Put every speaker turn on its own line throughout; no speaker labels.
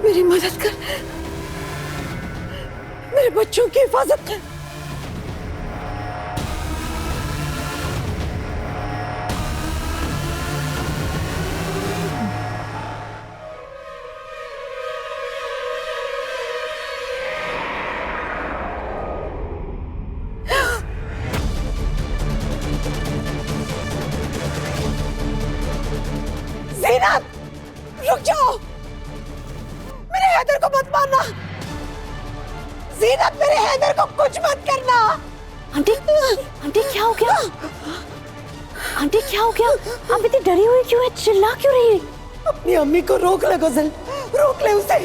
मेरी मदद कर, मेरे बच्चों की हिफाजत कर। ज़ीनत, रुक जाओ, मेरे हैदर को मत मारना। ज़ीनत, मेरे हैदर को कुछ मत करना।
आंटी, आंटी क्या हो गया? आंटी क्या हो गया? आप इतनी डरी हुई क्यों है? चिल्ला क्यों रही है?
अपनी अम्मी को रोक ले गुजल, रोक ले उसे।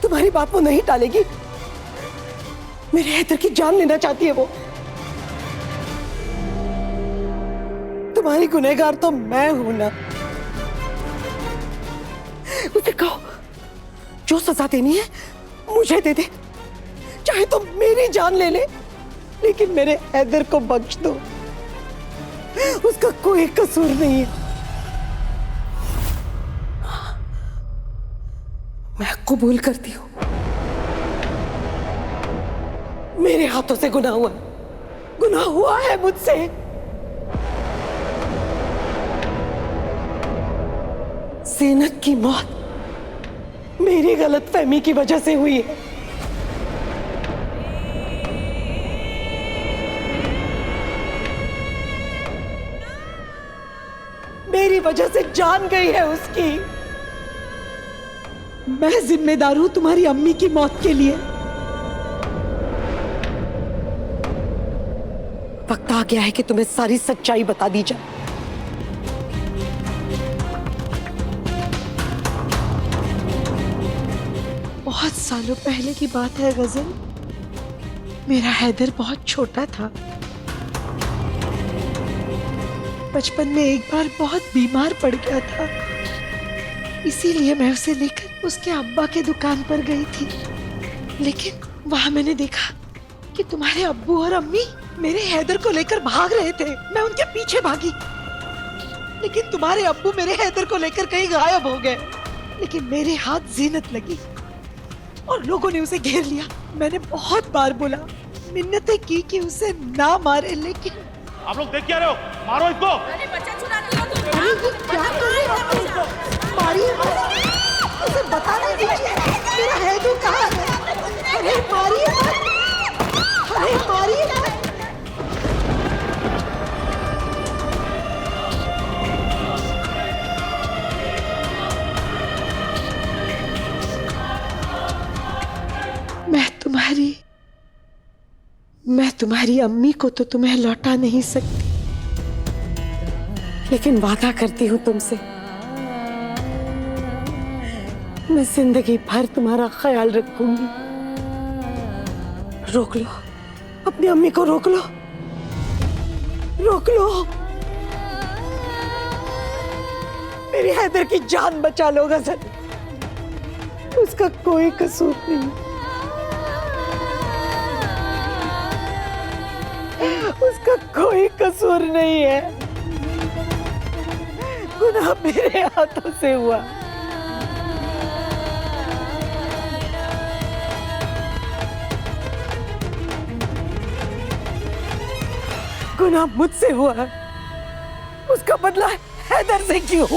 तुम्हारी बात वो नहीं टालेगी। मेरे हैदर की जान लेना चाहती है वो। तुम्हारी गुनहगार तो मैं हूं ना। उसे कहो जो सजा देनी है मुझे दे दे, चाहे तो मेरी जान ले ले, लेकिन मेरे हैदर को बख्श दो। उसका कोई कसूर नहीं है। मैं कबूल करती हूं, मेरे हाथों से गुनाह हुआ है मुझसे। ज़ीनत की मौत मेरी गलतफहमी की वजह से हुई है। मेरी वजह से जान गई है उसकी। मैं जिम्मेदार हूं तुम्हारी अम्मी की मौत के लिए। वक्त आ गया है कि तुम्हें सारी सच्चाई बता दी जाए। बहुत सालों पहले की बात है गजल। मेरा हैदर बहुत छोटा था। बचपन में एक बार बहुत बीमार पड़ गया था, इसीलिए मैं उसे लेकर उसके अब्बा के दुकान पर गई थी। लेकिन वहां मैंने देखा कि तुम्हारे अब्बू और अम्मी मेरे हैदर को लेकर भाग रहे थे। मैं उनके पीछे भागी, लेकिन तुम्हारे अब्बू मेरे हैदर को लेकर कहीं गायब हो गए। लेकिन मेरे हाथ ज़ीनत लगी और लोगों ने उसे घेर लिया। मैंने बहुत बार बोला, मिन्नतें की कि उसे ना मारे, लेकिन
आप लोग देख क्या रहे हो? मारो इसको।
अरे बच्चा चुरा रहे हो तुम।
अरे ये क्या कर रहे हो आप? मारिए मत, उसे बताना दीजिए मेरा हैदर कहाँ है। अरे मारिए मत, अरे मारिए मत। मैं तुम्हारी अम्मी को तो तुम्हें लौटा नहीं सकती, लेकिन वादा करती हूँ तुमसे, मैं जिंदगी भर तुम्हारा ख्याल रखूंगी। रोक लो, अपनी अम्मी को रोक लो, रोक लो। मेरी हैदर की जान बचा लो गजल, उसका कोई कसूर नहीं, उसका कोई कसूर नहीं है। गुनाह मेरे हाथों से हुआ। गुनाह मुझसे हुआ है, उसका बदला हैदर से क्यों?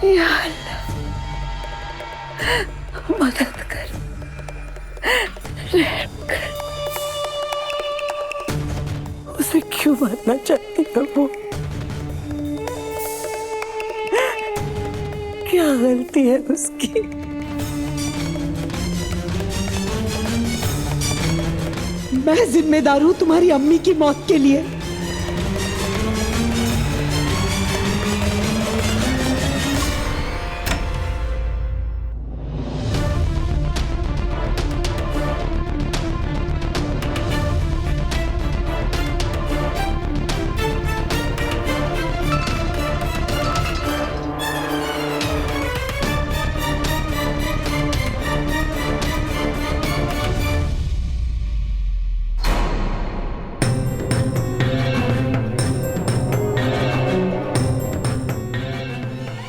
या अल्लाह, मदद कर, रहम कर। उसे क्यों मारना चाहती है वो? क्या गलती है उसकी? मैं जिम्मेदार हूं तुम्हारी अम्मी की मौत के लिए।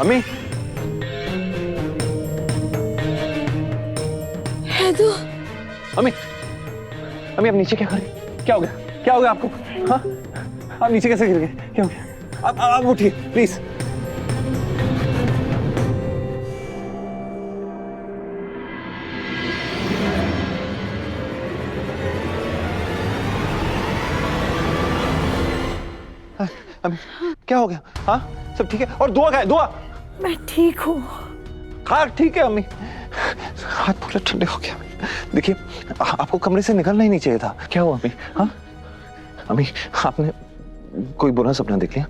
अम्मी,
हैदू,
अम्मी, अम्मी आप नीचे क्या कर रही? क्या हो गया? क्या हो गया आपको? हाँ, आप नीचे कैसे गिर गए? क्या हो गया? आप उठिए प्लीज। अम्मी क्या हो गया? हाँ सब ठीक है? और दुआ क्या है? दुआ?
मैं ठीक हूँ।
हाँ ठीक है अम्मी। हाथ पूरे ठंडे हो गया। देखिए आपको कमरे से निकलना ही नहीं चाहिए था। क्या हुआ अम्मी? हाँ अम्मी आपने कोई बुरा सपना देख लिया?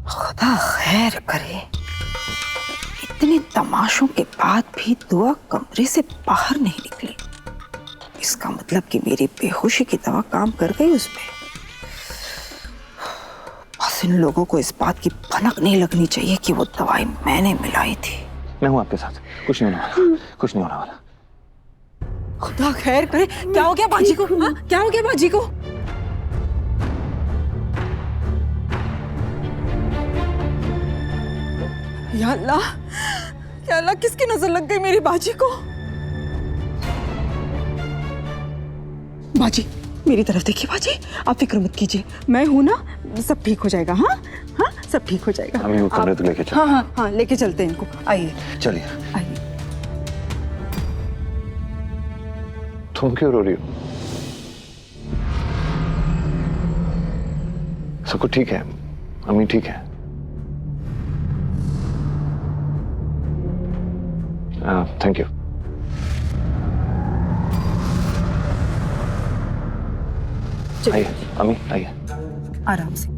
खुदा खैर करे, इतने तमाशों के बाद भी दुआ कमरे से बाहर नहीं निकली। इसका मतलब कि मेरी बेहोशी की दवा काम कर गई उस पे। बस इन लोगों को इस बात की भनक नहीं लगनी चाहिए कि वो दवाई मैंने मिलाई थी।
मैं हूं आपके साथ, कुछ नहीं होने वाला, कुछ नहीं होने वाला।
खुदा खैर करे, क्या हो गया बाजी को? हाँ क्या हो गया बाजी को? या अल्लाह, किसकी नजर लग गई मेरी बाजी को? बाजी मेरी तरफ देखिए बाजी, आप फिक्र मत कीजिए, मैं हूं ना, सब ठीक हो जाएगा। हाँ हाँ सब ठीक हो जाएगा।
हमें वो कमरे तो लेके चलो।
हाँ हाँ हाँ लेके चलते हैं इनको। आइए
चलिए।
आइए।
तुम क्यों रो रही हो? सब कुछ ठीक है, अम्मी ठीक है। Thank you. आइए अम्मी आइए।
आराम से।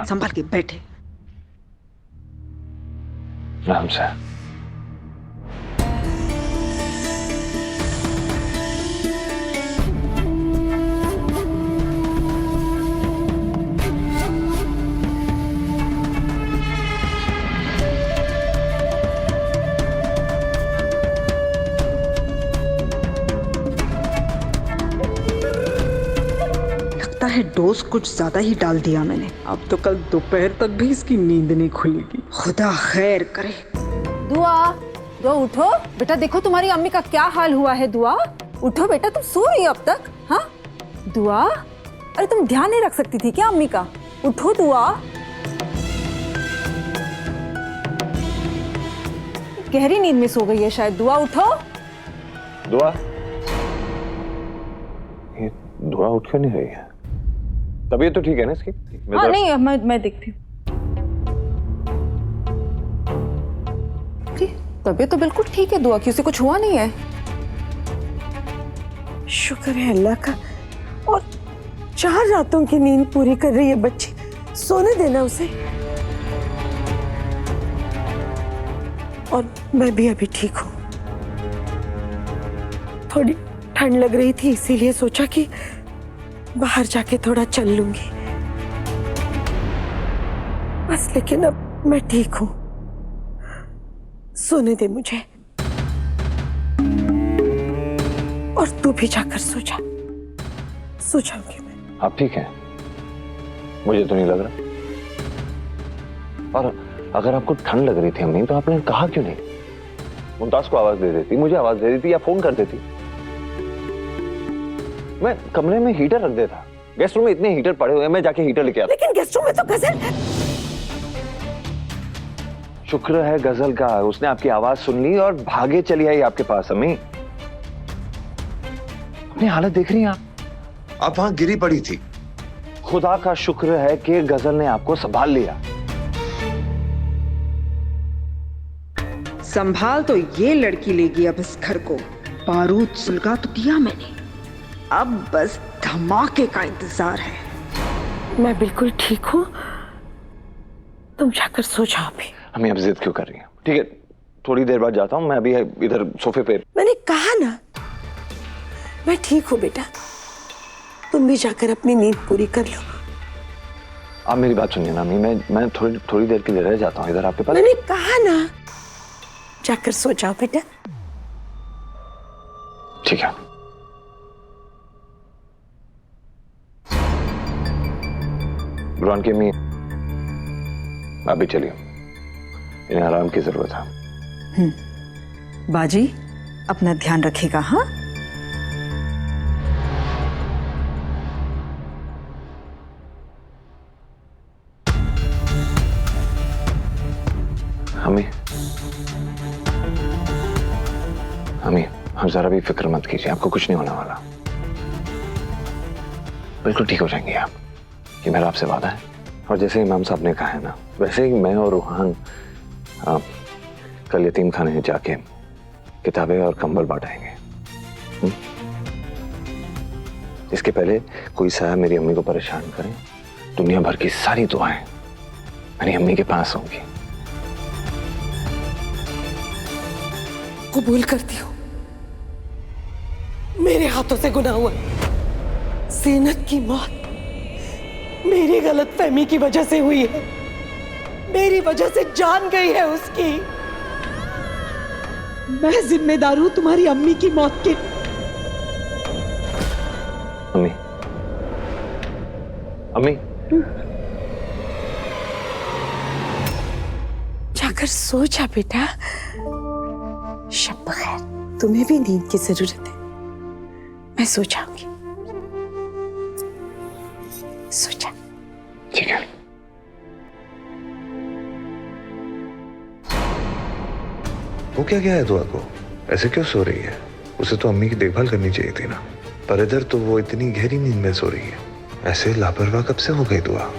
संभाल के बैठे।
आराम से।
है डोज कुछ ज्यादा ही डाल दिया मैंने। अब तो कल दोपहर तक भी इसकी नींद नहीं खुलेगी। खुदा खैर करे।
दुआ, दुआ उठो बेटा, देखो तुम्हारी अम्मी का क्या हाल हुआ है। दुआ उठो बेटा, तुम सो रही हो अब तक? हाँ दुआ, अरे तुम ध्यान नहीं रख सकती थी क्या अम्मी का? उठो दुआ। गहरी नींद में सो गई है शायद। दुआ उठो।
दुआ, ये दुआ उठ क्यों नहीं रही है? तबीयत तो ठीक है ना इसकी?
हाँ नहीं, मैं देखती हूँ। तबीयत तो बिल्कुल ठीक है दुआ की, उसे कुछ हुआ नहीं है।
शुक्र है अल्लाह का। और 4 रातों की नींद पूरी कर रही है बच्ची, सोने देना उसे। और मैं भी अभी ठीक हूँ। थोड़ी ठंड लग रही थी इसीलिए सोचा कि बाहर जाके थोड़ा चल लूंगी बस, लेकिन अब मैं ठीक हूं, सोने दे मुझे। और तू भी जाकर सो जा। सो जाऊंगी मैं।
आप ठीक हैं? मुझे तो नहीं लग रहा। और अगर आपको ठंड लग रही थी अम्मी, तो आपने कहा क्यों नहीं? मुमताज को आवाज दे देती, मुझे आवाज दे देती, या फोन कर देती। मैं कमरे में हीटर रख देता। गेस्ट रूम में इतने हीटर पड़े हुए हैं, मैं जाके हीटर लेके आता।
लेकिन गेस्ट रूम में तो गजल है।
शुक्र है गजल का, उसने आपकी आवाज सुन ली और भागे चली आई आपके पास। अम्मी, अपनी हालत देख रही हैं
आप वहां गिरी पड़ी थी।
खुदा का शुक्र है कि गजल ने आपको संभाल लिया।
संभाल तो ये लड़की लेगी अब इस घर को। बारूद सुलगा तो दिया मैंने, अब बस धमाके का इंतजार है।
मैं बिल्कुल ठीक हूँ, तुम जाकर सो जाओ अभी।
अम्मी अब जिद क्यों कर रही हैं? ठीक है, थोड़ी देर बाद जाता हूँ मैं, अभी इधर सोफे पे।
मैंने कहा ना, मैं ठीक हूँ बेटा, तुम भी जाकर अपनी नींद पूरी कर लो।
आप मेरी बात सुनिए ना अम्मी, मैं थोड़ी देर के लिए रह जाता हूँ इधर आपके पास।
मैंने कहा ना, जाकर सो जाओ बेटा।
ठीक है। बुरहान की अम्मी, आप भी चलिए, इन्हें आराम की जरूरत है।
बाजी अपना ध्यान रखिएगा। हाँ,
अम्मी, हम जरा भी फिक्र मत कीजिए, आपको कुछ नहीं होने वाला। बिल्कुल ठीक हो जाएंगे आप, ये मेरा आपसे वादा है। और जैसे इमाम साहब ने कहा है ना, वैसे ही मैं और रूहान कल यतीम खाने जाके किताबें और कंबल बांटेंगे। इसके पहले कोई साया मेरी अम्मी को परेशान करे, दुनिया भर की सारी दुआएं मेरी अम्मी के पास होंगी।
कबूल करती हूँ, मेरे हाथों से गुनाह हुआ। ज़ीनत की मौत मेरी गलतफहमी की वजह से हुई है, मेरी वजह से जान गई है उसकी। मैं जिम्मेदार हूं तुम्हारी अम्मी की मौत के।
अम्मी, अम्मी,
जाकर सो जा बेटा। शब बखैर, तुम्हें भी नींद की जरूरत है। मैं सो जाऊंगी, सो जा।
ठीक है।
वो क्या है दुआ को? ऐसे क्यों सो रही है? उसे तो अम्मी की देखभाल करनी चाहिए थी ना। पर इधर तो वो इतनी गहरी नींद में सो रही है। ऐसे लापरवाह कब से हो गई दुआ?